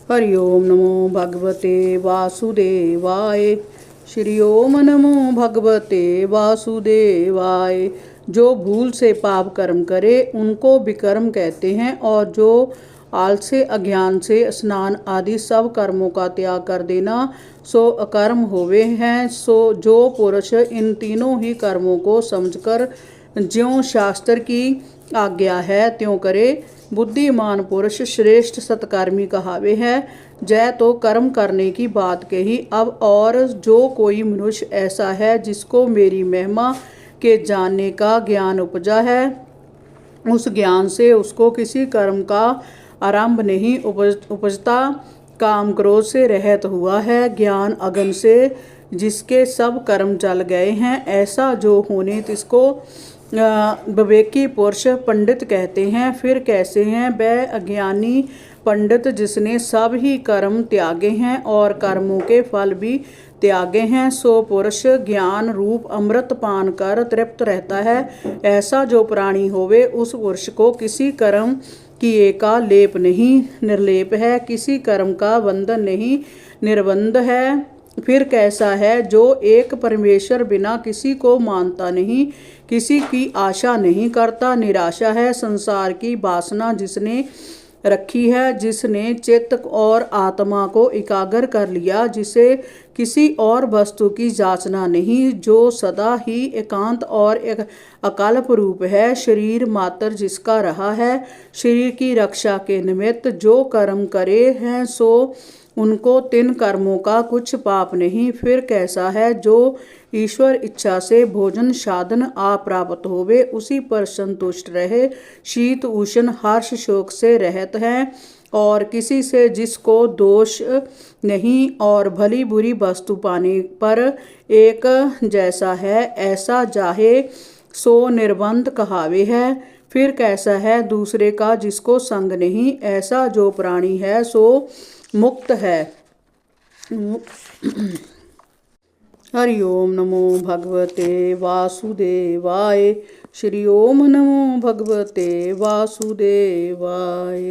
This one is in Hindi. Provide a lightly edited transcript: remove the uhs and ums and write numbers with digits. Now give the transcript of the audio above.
हरि ओम नमो भगवते वासुदेवाय। श्री ओम नमो भगवते वासुदेवाय। जो भूल से पाप कर्म करे उनको विकर्म कहते हैं, और जो आलस्य अज्ञान से स्नान आदि सब कर्मों का त्याग कर देना सो अकर्म होवे हैं। सो जो पुरुष इन तीनों ही कर्मों को समझकर ज्यों शास्त्र की आज्ञा है त्यों करे, बुद्धिमान पुरुष श्रेष्ठ सत्कर्मी कहावे है। जय तो कर्म करने की बात कही। अब और जो कोई मनुष्य ऐसा है जिसको मेरी महिमा के जानने का ज्ञान उपजा है, उस ज्ञान से उसको किसी कर्म का आरंभ नहीं उपजता। काम क्रोध से रहित हुआ है, ज्ञान अगन से जिसके सब कर्म जल गए हैं, ऐसा जो होने तिसको विवेकी पुरुष पंडित कहते हैं। फिर कैसे हैं वह अज्ञानी पंडित जिसने सब ही कर्म त्यागे हैं और कर्मों के फल भी त्यागे हैं। सो पुरुष ज्ञान रूप अमृत पान कर तृप्त रहता है। ऐसा जो प्राणी होवे उस पुरुष को किसी कर्म किए का लेप नहीं, निर्लेप है। किसी कर्म का बंधन नहीं, निर्बंध है। फिर कैसा है जो एक परमेश्वर बिना किसी को मानता नहीं, किसी की आशा नहीं करता, निराशा है। संसार की वासना जिसने रखी है, जिसने चित्त और आत्मा को एकाग्र कर लिया, जिसे किसी और वस्तु की जांचना नहीं, जो सदा ही एकांत और अकल्प रूप है, शरीर मात्र जिसका रहा है, शरीर की रक्षा के निमित्त जो कर्म करे हैं सो उनको तीन कर्मों का कुछ पाप नहीं। फिर कैसा है जो ईश्वर इच्छा से भोजन साधन प्राप्त होवे उसी पर संतुष्ट रहे, शीत उष्ण हर्ष शोक से रहत है, और किसी से जिसको दोष नहीं, और भली बुरी वस्तु पाने पर एक जैसा है, ऐसा जाहे सो निर्बंध कहावे है। फिर कैसा है दूसरे का जिसको संग नहीं, ऐसा जो प्राणी है सो मुक्त है। हरि ओम नमो भगवते वासुदेवाय। श्री ओम नमो भगवते वासुदेवाय।